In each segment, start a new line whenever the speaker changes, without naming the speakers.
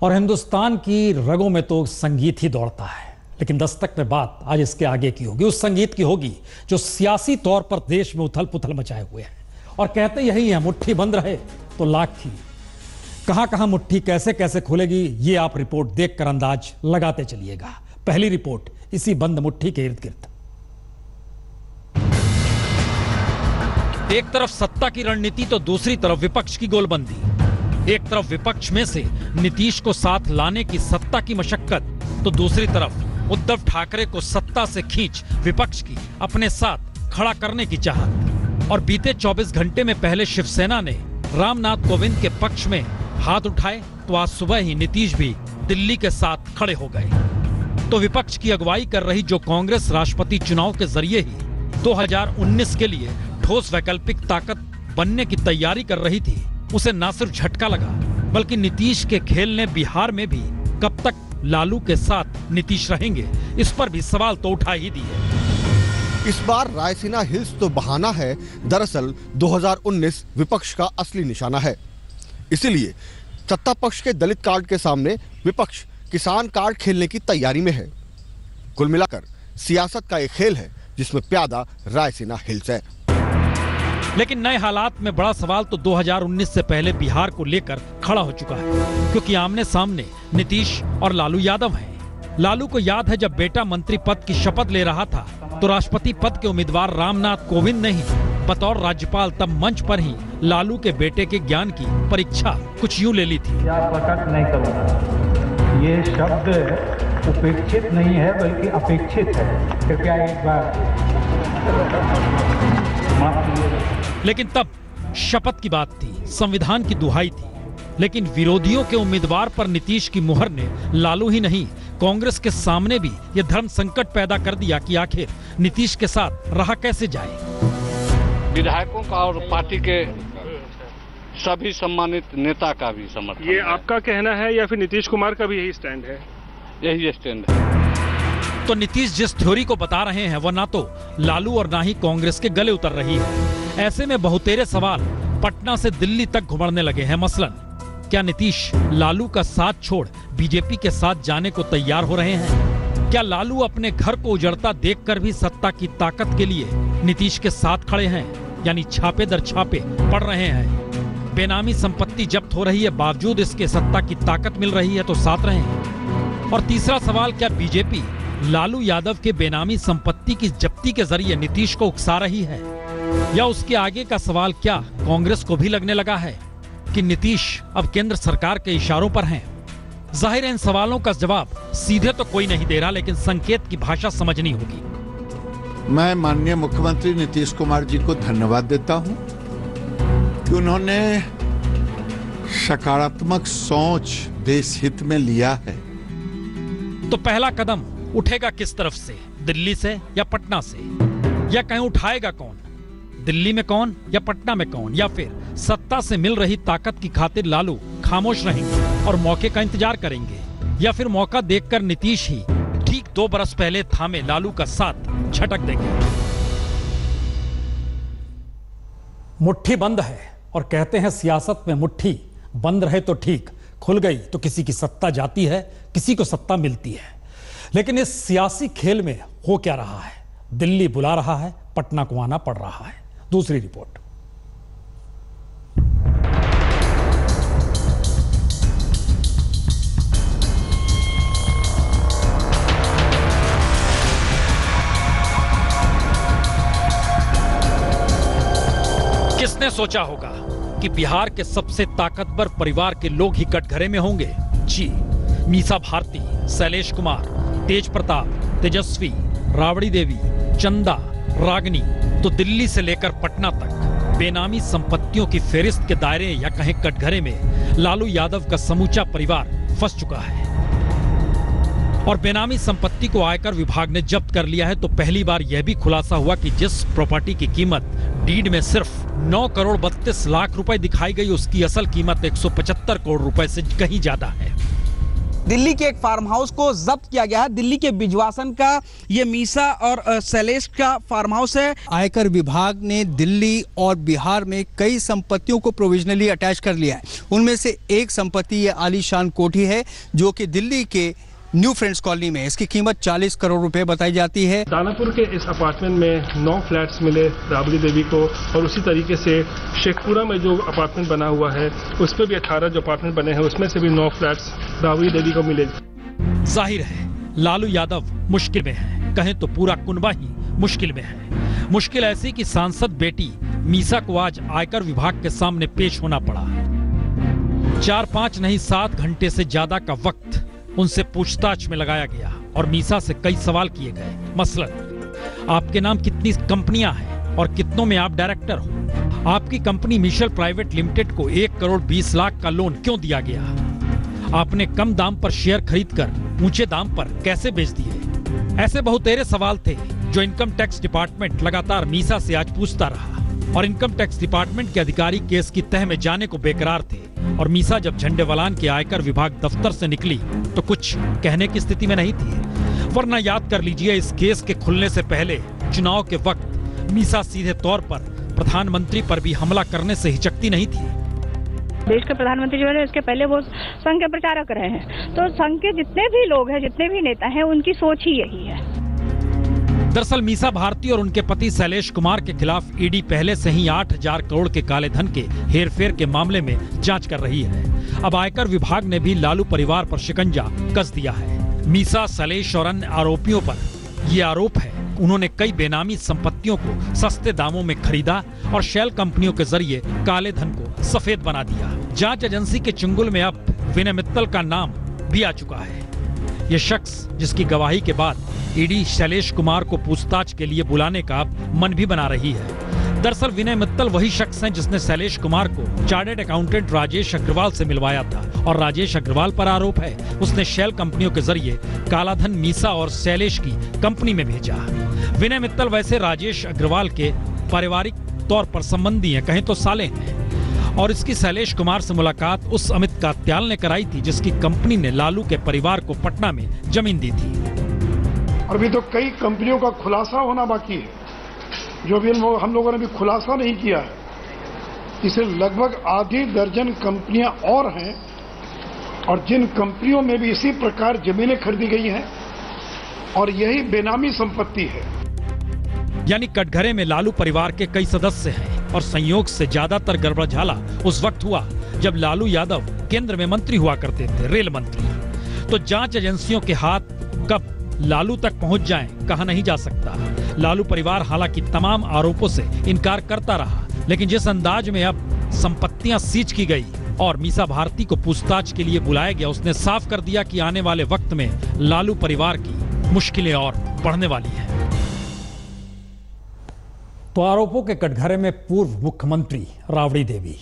और हिंदुस्तान की रगों में तो संगीत ही दौड़ता है, लेकिन दस्तक में बात आज इसके आगे की होगी, उस संगीत की होगी जो सियासी तौर पर देश में उथल पुथल मचाए हुए है। और कहते यही है, मुट्ठी बंद रहे तो लाख की। कहां कहां मुट्ठी कैसे कैसे खुलेगी, ये आप रिपोर्ट देखकर अंदाज लगाते चलिएगा। पहली रिपोर्ट इसी बंद मुट्ठी के इर्द गिर्द। एक तरफ सत्ता की रणनीति तो दूसरी तरफ विपक्ष की गोलबंदी। एक तरफ विपक्ष में से नीतीश को साथ लाने की सत्ता की मशक्कत, तो दूसरी तरफ उद्धव ठाकरे को सत्ता से खींच विपक्ष की अपने साथ खड़ा करने की चाहत। और बीते 24 घंटे में पहले शिवसेना ने रामनाथ कोविंद के पक्ष में हाथ उठाए, तो आज सुबह ही नीतीश भी दिल्ली के साथ खड़े हो गए। तो विपक्ष की अगुवाई कर रही जो कांग्रेस राष्ट्रपति चुनाव के जरिए ही 2019 के लिए ठोस वैकल्पिक ताकत बनने की तैयारी कर रही थी, उसे न सिर्फ झटका लगा, बल्कि नीतीश के खेल ने बिहार में भी कब तक लालू के साथ नीतीश रहेंगे, इस पर भी सवाल तो उठा ही दिए।
इस बार रायसीना हिल्स तो बहाना है, दरअसल 2019 विपक्ष का असली निशाना है। इसीलिए सत्ता पक्ष के दलित कार्ड के सामने विपक्ष किसान कार्ड खेलने की तैयारी में है। कुल मिलाकर सियासत का एक खेल है जिसमें प्यादा रायसीना हिल्स है।
लेकिन नए हालात में बड़ा सवाल तो 2019 से पहले बिहार को लेकर खड़ा हो चुका है, क्योंकि आमने सामने नीतीश और लालू यादव हैं। लालू को याद है, जब बेटा मंत्री पद की शपथ ले रहा था तो राष्ट्रपति पद के उम्मीदवार रामनाथ कोविंद ने ही बतौर राज्यपाल तब मंच पर ही लालू के बेटे के ज्ञान की परीक्षा कुछ यूं ले ली थी।
प्रकट नहीं करूंगा, ये शब्द उपेक्षित नहीं है बल्कि अपेक्षित है, कृपया एक बार।
लेकिन तब शपथ की बात थी, संविधान की दुहाई थी। लेकिन विरोधियों के उम्मीदवार पर नीतीश की मुहर ने लालू ही नहीं, कांग्रेस के सामने भी यह धर्म संकट पैदा कर दिया कि आखिर नीतीश के साथ रहा कैसे जाए।
विधायकों का और पार्टी के सभी सम्मानित नेता का भी समर्थन।
ये आपका कहना है या फिर नीतीश कुमार का भी यही स्टैंड है?
यही स्टैंड है।
तो नीतीश जिस थ्योरी को बता रहे हैं, वह ना तो लालू और ना ही कांग्रेस के गले उतर रही है। ऐसे में बहुतेरे सवाल पटना से दिल्ली तक घुमड़ने लगे हैं। मसलन, क्या नीतीश लालू का साथ छोड़ बीजेपी के साथ जाने को तैयार हो रहे हैं? क्या लालू अपने घर को उजड़ता देखकर भी सत्ता की ताकत के लिए नीतीश के साथ खड़े हैं, यानी छापे दर छापे पड़ रहे हैं? बेनामी संपत्ति जब्त हो रही है, बावजूद इसके सत्ता की ताकत मिल रही है तो साथ रहें। और तीसरा सवाल, क्या बीजेपी लालू यादव के बेनामी संपत्ति की जब्ती के जरिए नीतीश को उकसा रही है? या उसके आगे का सवाल, क्या कांग्रेस को भी लगने लगा है कि नीतीश अब केंद्र सरकार के इशारों पर हैं? जाहिर है इन सवालों का जवाब सीधे तो कोई नहीं दे रहा, लेकिन संकेत की भाषा समझनी होगी।
मैं माननीय मुख्यमंत्री नीतीश कुमार जी को धन्यवाद देता हूं कि उन्होंने सकारात्मक सोच देश हित में लिया है।
तो पहला कदम उठेगा किस तरफ से, दिल्ली से या पटना से? या कहीं उठाएगा कौन? दिल्ली में कौन या पटना में कौन? या फिर सत्ता से मिल रही ताकत की खातिर लालू खामोश रहेंगे और मौके का इंतजार करेंगे? या फिर मौका देखकर नीतीश ही ठीक 2 बरस पहले थामे लालू का साथ झटक देंगे? मुट्ठी बंद है, और कहते हैं सियासत में मुट्ठी बंद रहे तो ठीक, खुल गई तो किसी की सत्ता जाती है, किसी को सत्ता मिलती है। लेकिन इस सियासी खेल में हो क्या रहा है? दिल्ली बुला रहा है, पटना को आना पड़ रहा है। दूसरी रिपोर्ट। किसने सोचा होगा कि बिहार के सबसे ताकतवर परिवार के लोग ही कटघरे में होंगे? जी, मीसा भारती, शैलेश कुमार, तेज प्रताप, तेजस्वी, राबड़ी देवी, चंदा, रागनी, तो दिल्ली से लेकर पटना तक बेनामी संपत्तियों की फेरिस्त के दायरे या कहें कटघरे में लालू यादव का समूचा परिवार फंस चुका है। और बेनामी संपत्ति को आयकर विभाग ने जब्त कर लिया है, तो पहली बार यह भी खुलासा हुआ कि जिस प्रॉपर्टी की कीमत डीड में सिर्फ 9 करोड़ 32 लाख रुपए दिखाई गई, उसकी असल कीमत 175 करोड़ रुपए से कहीं ज्यादा है।
दिल्ली के एक फार्म हाउस को जब्त किया गया है। दिल्ली के बिजवासन का ये मीसा और शैलेश का फार्म हाउस है।
आयकर विभाग ने दिल्ली और बिहार में कई संपत्तियों को प्रोविजनली अटैच कर लिया है। उनमें से एक संपत्ति ये आलीशान कोठी है जो कि दिल्ली के न्यू फ्रेंड्स कॉलोनी में। इसकी कीमत 40 करोड़ रुपए बताई जाती है।
दानापुर के इस अपार्टमेंट में 9 फ्लैट्स मिले राबड़ी देवी को, और उसी तरीके से शेखपुरा में जो अपार्टमेंट बना हुआ है उस पर भी 18 जो अपार्टमेंट बने हैं उसमें से भी 9 फ्लैट्स राबड़ी देवी को मिले।
जाहिर है लालू यादव मुश्किल में है, कहें तो पूरा कुनबा ही मुश्किल में है। मुश्किल ऐसी कि सांसद बेटी मीसा को आज आयकर विभाग के सामने पेश होना पड़ा। 4-5 नहीं 7 घंटे से ज्यादा का वक्त उनसे पूछताछ में लगाया गया और मीसा से कई सवाल किए गए। मसलन, आपके नाम कितनी कंपनियां हैं और कितनों में आप डायरेक्टर हो? आपकी कंपनी मिशेल प्राइवेट लिमिटेड को 1 करोड़ 20 लाख का लोन क्यों दिया गया? आपने कम दाम पर शेयर खरीदकर ऊंचे दाम पर कैसे बेच दिए? ऐसे बहुतेरे सवाल थे जो इनकम टैक्स डिपार्टमेंट लगातार मीसा से आज पूछता रहा, और इनकम टैक्स डिपार्टमेंट के अधिकारी केस की तह में जाने को बेकरार थे। और मीसा जब झंडेवालान के आयकर विभाग दफ्तर से निकली तो कुछ कहने की स्थिति में नहीं थी। वरना याद कर लीजिए, इस केस के खुलने से पहले चुनाव के वक्त मीसा सीधे तौर पर प्रधानमंत्री पर भी हमला करने से हिचकती नहीं थी।
देश के प्रधानमंत्री जो है इसके पहले वो संघ के प्रचारक रहे हैं, तो संघ के जितने भी लोग हैं, जितने भी नेता हैं, उनकी सोच ही यही है।
दरअसल मीसा भारती और उनके पति शैलेश कुमार के खिलाफ ईडी पहले से ही 8,000 करोड़ के काले धन के हेरफेर के मामले में जांच कर रही है। अब आयकर विभाग ने भी लालू परिवार पर शिकंजा कस दिया है। मीसा, शैलेश और अन्य आरोपियों पर ये आरोप है उन्होंने कई बेनामी संपत्तियों को सस्ते दामों में खरीदा और शेल कंपनियों के जरिए काले धन को सफेद बना दिया। जांच एजेंसी के चुंगल में अब विनय मित्तल का नाम भी आ चुका है। ये शख्स जिसकी गवाही के बाद ईडी शैलेश कुमार को पूछताछ के लिए बुलाने का मन भी बना रही है। दरअसल विनय मित्तल वही शख्स हैं जिसने शैलेश कुमार को चार्टर्ड अकाउंटेंट राजेश अग्रवाल से मिलवाया था, और राजेश अग्रवाल पर आरोप है उसने शेल कंपनियों के जरिए कालाधन मीसा और शैलेश की कंपनी में भेजा। विनय मित्तल वैसे राजेश अग्रवाल के पारिवारिक तौर पर संबंधी हैं, कहें तो साले हैं, और इसकी शैलेश कुमार से मुलाकात उस अमित कात्याल ने कराई थी जिसकी कंपनी ने लालू के परिवार को पटना में जमीन दी थी।
अभी तो कई कंपनियों का खुलासा होना बाकी है, जो भी हम लोगों ने भी खुलासा नहीं किया है। इसे लगभग आधी दर्जन कंपनियां और हैं, और जिन कंपनियों में भी इसी प्रकार जमीनें खरीदी गई हैं, और यही बेनामी संपत्ति है।
यानी कटघरे में लालू परिवार के कई सदस्य हैं, और संयोग से ज्यादातर गड़बड़झाला उस वक्त हुआ जब लालू यादव केंद्र में मंत्री हुआ करते थे, रेल मंत्री। तो जांच एजेंसियों के हाथ कब लालू तक पहुंच जाएं, कहा नहीं जा सकता। लालू परिवार हालांकि तमाम आरोपों से इनकार करता रहा, लेकिन जिस अंदाज में अब संपत्तियां सीज की गई और मीसा भारती को पूछताछ के लिए बुलाया गया, उसने साफ कर दिया कि आने वाले वक्त में लालू परिवार की मुश्किलें और बढ़ने वाली हैं। तो आरोपों के कटघरे में पूर्व मुख्यमंत्री राबड़ी देवी,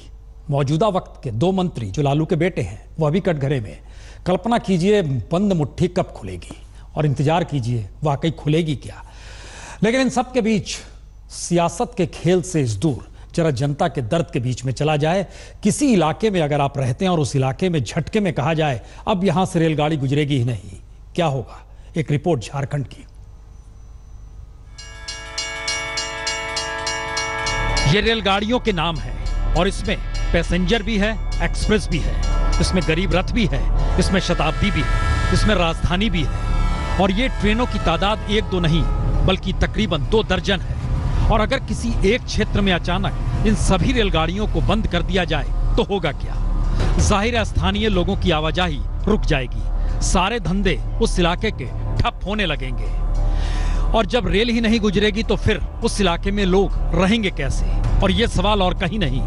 मौजूदा वक्त के 2 मंत्री जो लालू के बेटे हैं वह भी कटघरे में। कल्पना कीजिए बंद मुट्ठी कब खुलेगी, और इंतजार कीजिए वाकई खुलेगी क्या। लेकिन इन सब के बीच सियासत के खेल से इस दूर जरा जनता के दर्द के बीच में चला जाए। किसी इलाके में अगर आप रहते हैं और उस इलाके में झटके में कहा जाए अब यहां से रेलगाड़ी गुजरेगी ही नहीं, क्या होगा? एक रिपोर्ट झारखंड की। ये रेलगाड़ियों के नाम है और इसमें पैसेंजर भी है, एक्सप्रेस भी है, इसमें गरीब रथ भी है, इसमें शताब्दी भी है, इसमें राजधानी भी है। और ये ट्रेनों की तादाद 1-2 नहीं बल्कि तकरीबन 2 दर्जन है। और अगर किसी एक क्षेत्र में अचानक इन सभी रेलगाड़ियों को बंद कर दिया जाए तो होगा क्या? जाहिर है स्थानीय लोगों की आवाजाही रुक जाएगी, सारे धंधे उस इलाके के ठप होने लगेंगे, और जब रेल ही नहीं गुजरेगी तो फिर उस इलाके में लोग रहेंगे कैसे? और ये सवाल और कहीं नहीं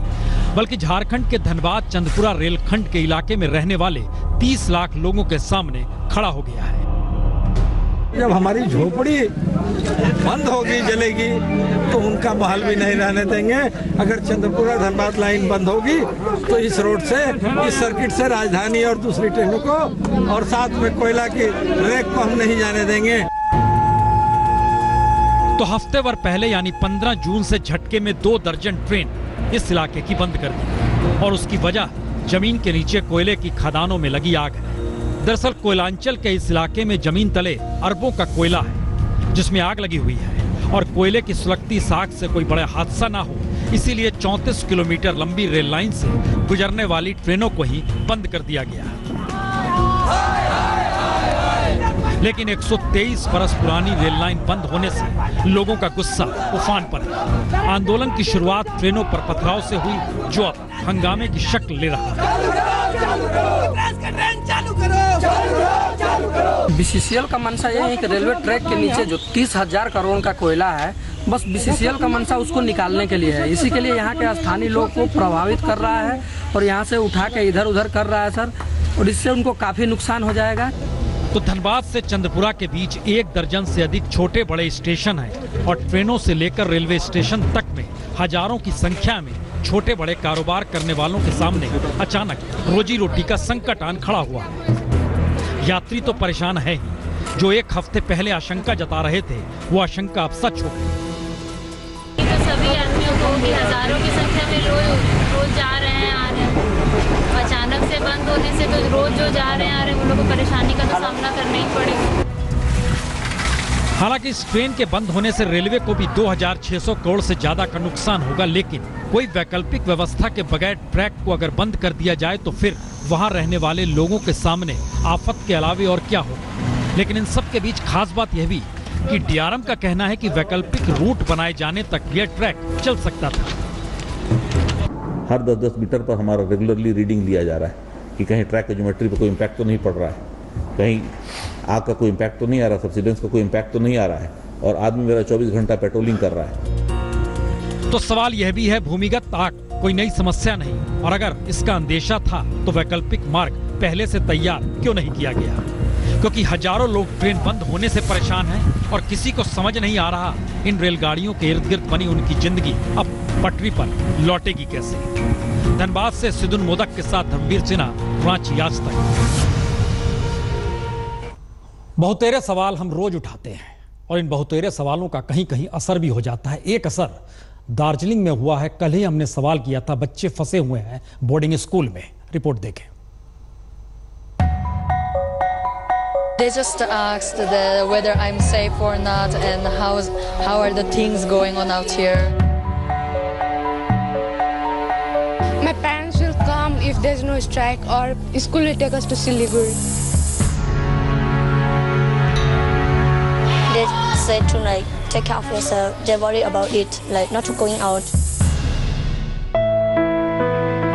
बल्कि झारखंड के धनबाद चंदपुरा रेलखंड के इलाके में रहने वाले 30 लाख लोगों के सामने खड़ा हो गया है।
जब हमारी झोपड़ी बंद होगी, जलेगी, तो उनका महल भी नहीं रहने देंगे। अगर चंद्रपुरा धनबाद लाइन बंद होगी तो इस रोड से, इस सर्किट से राजधानी और दूसरी ट्रेनों को और साथ में कोयला की रेक को हम नहीं जाने देंगे।
तो हफ्ते भर पहले यानी 15 जून से झटके में 2 दर्जन ट्रेन इस इलाके की बंद कर दी, और उसकी वजह जमीन के नीचे कोयले की खदानों में लगी आग है। दरअसल कोयलांचल के इस इलाके में जमीन तले अरबों का कोयला है जिसमें आग लगी हुई है और कोयले की सुलगती साख से कोई बड़ा हादसा ना हो इसीलिए 34 किलोमीटर लंबी रेल लाइन से गुजरने वाली ट्रेनों को ही बंद कर दिया गया। लेकिन 123 बरस पुरानी रेल लाइन बंद होने से लोगों का गुस्सा उफान पर है। आंदोलन की शुरुआत ट्रेनों पर पथराव से हुई जो अब हंगामे की शक्ल ले रहा है।
बीसीसीएल का मंशा यह है कि रेलवे ट्रैक के नीचे जो 30,000 करोड़ का कोयला है बस बीसीसीएल का मंशा उसको निकालने के लिए है। इसी के लिए यहाँ के स्थानीय लोग को प्रभावित कर रहा है और यहाँ से उठा के इधर उधर कर रहा है सर, और इससे उनको काफी नुकसान हो जाएगा।
तो धनबाद से चंद्रपुरा के बीच 1 दर्जन से अधिक छोटे बड़े स्टेशन हैं और ट्रेनों से लेकर रेलवे स्टेशन तक में हजारों की संख्या में छोटे बड़े कारोबार करने वालों के सामने अचानक रोजी रोटी का संकट आन खड़ा हुआ है। यात्री तो परेशान है ही, जो 1 हफ्ते पहले आशंका जता रहे थे वो आशंका अब सच हो गई।
तो सभी आदमियों को भी हजारों की संख्या में रोज जा रहे हैं आ रहे हैं, अचानक से बंद होने से तो रोज जो जा रहे हैं आ रहे हैं उन लोगों को परेशानी का तो सामना करना ही पड़ेगा।
हालांकि इस ट्रेन के बंद होने से रेलवे को भी 2600 करोड़ से ज्यादा का नुकसान होगा, लेकिन कोई वैकल्पिक व्यवस्था के बगैर ट्रैक को अगर बंद कर दिया जाए तो फिर वहां रहने वाले लोगों के सामने आफत के अलावे और क्या होगा। लेकिन इन सब के बीच खास बात यह भी कि डीआरएम का कहना है कि वैकल्पिक रूट बनाए जाने तक यह ट्रैक चल सकता था।
हर 10-10 मीटर पर हमारा रेगुलरली रीडिंग लिया जा रहा है कि कहीं ट्रैक की ज्योमेट्री पर कोई इम्पैक्ट तो नहीं पड़ रहा है, कहीं आग का कोई इम्पैक्ट तो नहीं आ रहा, सब्सिडेंस का कोई इम्पैक्ट तो नहीं आ रहा है, और आदमी मेरा 24 घंटा पेट्रोलिंग कर रहा है।
तो सवाल यह भी है, भूमिगत आग कोई नई समस्या नहीं, और अगर इसका अंदेशा था तो वैकल्पिक मार्ग पहले से तैयार क्यों नहीं किया गया? क्योंकि हजारों लोग ट्रेन बंद होने से परेशान हैं और किसी को समझ नहीं आ रहा इन रेलगाड़ियों के इर्द गिर्द बनी उनकी जिंदगी अब पटरी पर लौटेगी कैसे। धनबाद से सिद्धू मोदक के साथ धर्मवीर सिन्हा, रांची आज तक। बहुतेरे सवाल हम रोज उठाते हैं और इन बहुतेरे सवालों का कहीं कहीं असर भी हो जाता है। एक असर दार्जिलिंग में हुआ है। कल ही हमने सवाल किया था, बच्चे फंसे हुए हैं बोर्डिंग स्कूल में। रिपोर्ट देखें।
They just asked whether I'm safe or not and how are the things going on out here.
My parents will come if there's no strike or school will take us to Siliguri.
They said to take care of yourself. They worry about it, not to going out.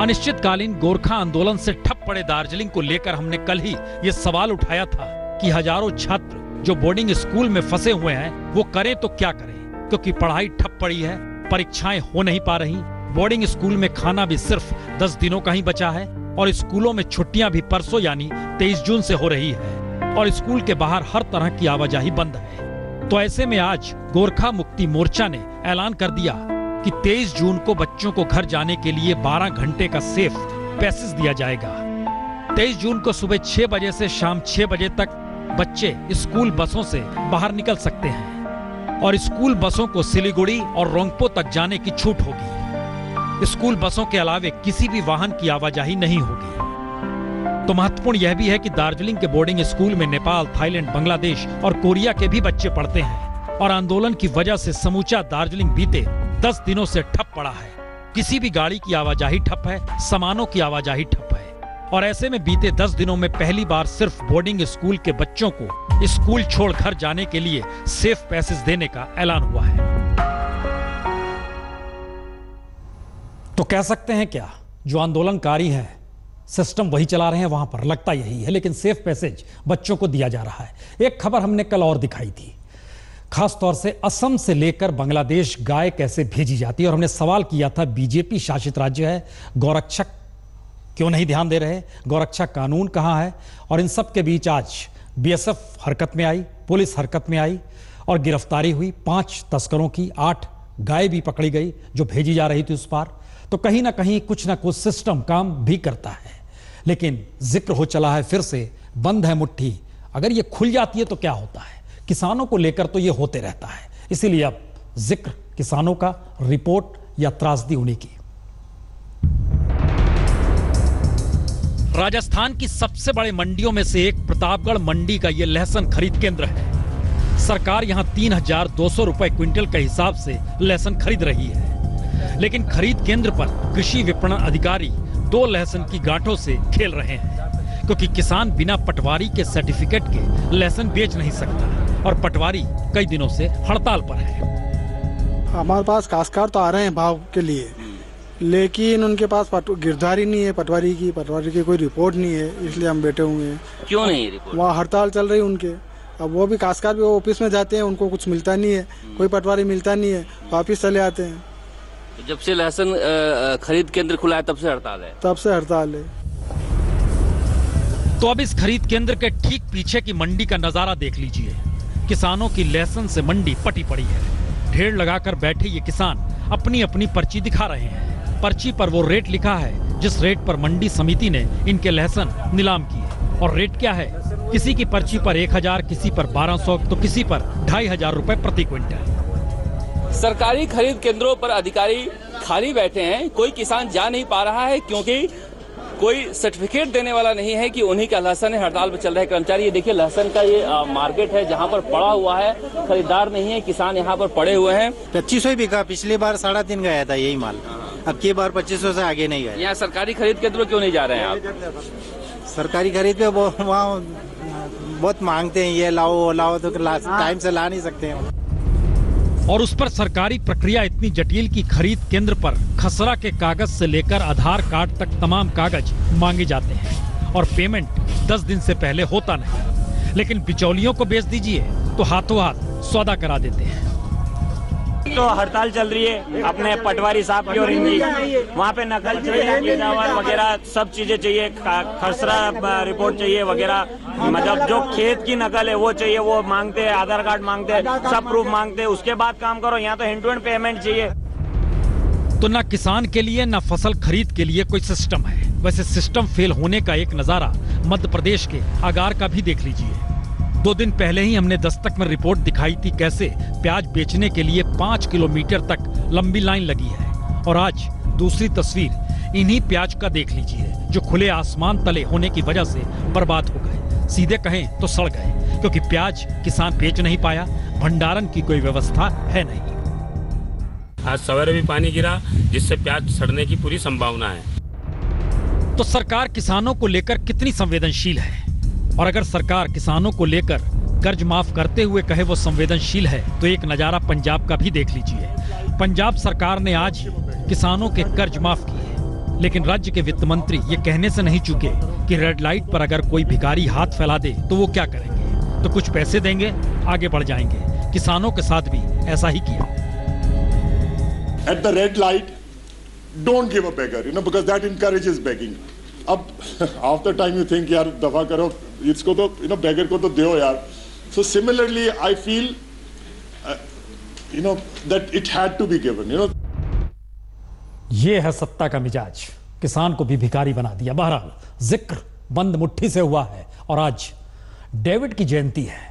अनिश्चितकालीन गोरखा आंदोलन से ठप पड़े दार्जिलिंग को लेकर हमने कल ही ये सवाल उठाया था कि हजारों छात्र जो बोर्डिंग स्कूल में फंसे हुए हैं वो करें तो क्या करें, क्योंकि पढ़ाई ठप पड़ी है, परीक्षाएं हो नहीं पा रही, बोर्डिंग स्कूल में खाना भी सिर्फ 10 दिनों का ही बचा है और स्कूलों में छुट्टियां भी परसों यानी 23 जून से हो रही है और स्कूल के बाहर हर तरह की आवाजाही बंद है। तो ऐसे में आज गोरखा मुक्ति मोर्चा ने ऐलान कर दिया कि 23 जून को बच्चों को घर जाने के लिए 12 घंटे का सेफ पैसेज दिया जाएगा। 23 जून को सुबह 6 बजे से शाम 6 बजे तक बच्चे स्कूल बसों से बाहर निकल सकते हैं और स्कूल बसों को सिलीगुड़ी और रोंगपो तक जाने की छूट होगी। स्कूल बसों के अलावे किसी भी वाहन की आवाजाही नहीं होगी। तो महत्वपूर्ण यह भी है कि दार्जिलिंग के बोर्डिंग स्कूल में नेपाल, थाईलैंड, बांग्लादेश और कोरिया के भी बच्चे पढ़ते हैं और आंदोलन की वजह से समूचा दार्जिलिंग बीते 10 दिनों से ठप पड़ा है। किसी भी गाड़ी की आवाजाही ठप है, सामानों की आवाजाही ठप है और ऐसे में बीते 10 दिनों में पहली बार सिर्फ बोर्डिंग स्कूल के बच्चों को स्कूल छोड़ घर जाने के लिए सेफ पैसेज देने का ऐलान हुआ है। तो कह सकते हैं क्या, जो आंदोलनकारी हैं सिस्टम वही चला रहे हैं, वहां पर लगता यही है, लेकिन सेफ पैसेज बच्चों को दिया जा रहा है। एक खबर हमने कल और दिखाई थी, खास तौर से असम से लेकर बांग्लादेश गाय कैसे भेजी जाती है और हमने सवाल किया था, बीजेपी शासित राज्य है, गौरक्षक क्यों नहीं ध्यान दे रहे, गौरक्षक कानून कहां है। और इन सब के बीच आज बीएसएफ हरकत में आई, पुलिस हरकत में आई और गिरफ्तारी हुई 5 तस्करों की, 8 गाय भी पकड़ी गई जो भेजी जा रही थी उस पार। तो कहीं ना कहीं कुछ ना कुछ सिस्टम काम भी करता है, लेकिन जिक्र हो चला है फिर से, बंद है मुट्ठी, अगर ये खुल जाती है तो क्या होता है। किसानों को लेकर तो ये होते रहता है, इसीलिए अब जिक्र किसानों का, रिपोर्ट या त्रासदी उन्हीं की। राजस्थान की सबसे बड़े मंडियों में से एक प्रतापगढ़ मंडी का ये लहसुन खरीद केंद्र है। सरकार यहाँ 3,200 रुपए क्विंटल के हिसाब से लहसुन खरीद रही है, लेकिन खरीद केंद्र पर कृषि विपणन अधिकारी 2 लहसुन की गांठों से खेल रहे हैं, क्योंकि किसान बिना पटवारी के सर्टिफिकेट के लहसुन बेच नहीं सकता और पटवारी कई दिनों से हड़ताल पर है।
हमारे पास काश्तकार तो आ रहे हैं भाव के लिए, लेकिन उनके पास गिरदारी नहीं है पटवारी की कोई रिपोर्ट नहीं है, इसलिए हम बैठे हुए हैं।
क्यों नहीं रिपोर्ट?
वहाँ हड़ताल चल रही उनके। अब वो भी काश्तकार भी ऑफिस में जाते हैं, उनको कुछ मिलता नहीं है, कोई पटवारी मिलता नहीं है, वापिस चले आते हैं।
जब से लहसुन खरीद केंद्र खुला है तब से हड़ताल है?
तब से हड़ताल है।
तो अब इस खरीद केंद्र के ठीक पीछे की मंडी का नजारा देख लीजिए। किसानों की लहसुन से मंडी पटी पड़ी है। ढेर लगाकर बैठे ये किसान अपनी अपनी पर्ची दिखा रहे हैं। पर्ची पर वो रेट लिखा है जिस रेट पर मंडी समिति ने इनके लहसुन नीलाम किए। और रेट क्या है? किसी की पर्ची पर 1,000, किसी पर 1,200, तो किसी पर 2,500 रुपए प्रति क्विंटल।
सरकारी खरीद केंद्रों पर अधिकारी खाली बैठे हैं। कोई किसान जा नहीं पा रहा है क्योंकि कोई सर्टिफिकेट देने वाला नहीं है कि उन्हीं का लहसुन है। हड़ताल पर चल रहे कर्मचारी। ये देखिए लहसुन का ये मार्केट है जहाँ पर पड़ा हुआ है, खरीदार नहीं है, किसान यहाँ पर पड़े हुए हैं।
2500 ही बिका, पिछली बार 3.5 गया था यही माल, अब की बार 2500 से आगे नहीं गया।
यहाँ सरकारी खरीद केंद्रों क्यों नहीं जा रहे हैं आप?
सरकारी खरीद पे वहाँ बहुत मांगते हैं, ये लाओ वो लाओ, तो टाइम से ला नहीं सकते हैं।
और उस पर सरकारी प्रक्रिया इतनी जटिल कि खरीद केंद्र पर खसरा के कागज से लेकर आधार कार्ड तक तमाम कागज मांगे जाते हैं और पेमेंट 10 दिन से पहले होता नहीं। लेकिन बिचौलियों को बेच दीजिए तो हाथों हाथ सौदा करा देते हैं।
तो हड़ताल चल रही है अपने पटवारी साहब की और इनकी, वहाँ पे नकल चाहिए वगैरह सब चीजें चाहिए, खसरा रिपोर्ट चाहिए वगैरह, मतलब जो खेत की नकल है वो चाहिए, वो मांगते हैं, आधार कार्ड मांगते हैं, सब प्रूफ मांगते हैं, उसके बाद काम करो। यहाँ तो हैंड टू हैंड पेमेंट चाहिए।
तो ना किसान के लिए ना फसल खरीद के लिए कोई सिस्टम है। वैसे सिस्टम फेल होने का एक नजारा मध्य प्रदेश के आगार का भी देख लीजिए। 2 दिन पहले ही हमने दस्तक में रिपोर्ट दिखाई थी कैसे प्याज बेचने के लिए 5 किलोमीटर तक लंबी लाइन लगी है। और आज दूसरी तस्वीर इन्हीं प्याज का देख लीजिए जो खुले आसमान तले होने की वजह से बर्बाद हो गए। सीधे कहें तो सड़ गए, क्योंकि प्याज किसान बेच नहीं पाया, भंडारण की कोई व्यवस्था है नहीं।
आज सवेरे भी पानी गिरा जिससे प्याज सड़ने की पूरी संभावना है।
तो सरकार किसानों को लेकर कितनी संवेदनशील है? और अगर सरकार किसानों को लेकर कर्ज माफ करते हुए कहे वो संवेदनशील है, तो एक नजारा पंजाब का भी देख लीजिए। पंजाब सरकार ने आज किसानों के कर्ज माफ किए, लेकिन राज्य के वित्त मंत्री ये कहने से नहीं चूके कि रेड लाइट पर अगर कोई भिखारी हाथ फैला दे तो वो क्या करेंगे? तो कुछ पैसे देंगे, आगे बढ़ जाएंगे। किसानों के साथ भी ऐसा ही किया।
At the red light, don't give a beggar, because that encourages begging. अब आफ्टर टाइम यू थिंक यार दफा करो इसको, तो बेगर को तो दो यार। So similarly I feel that it had to be given.
ये है सत्ता का मिजाज, किसान को भी भिखारी बना दिया। बहरहाल जिक्र बंद मुट्ठी से हुआ है और आज डेविड की जयंती है।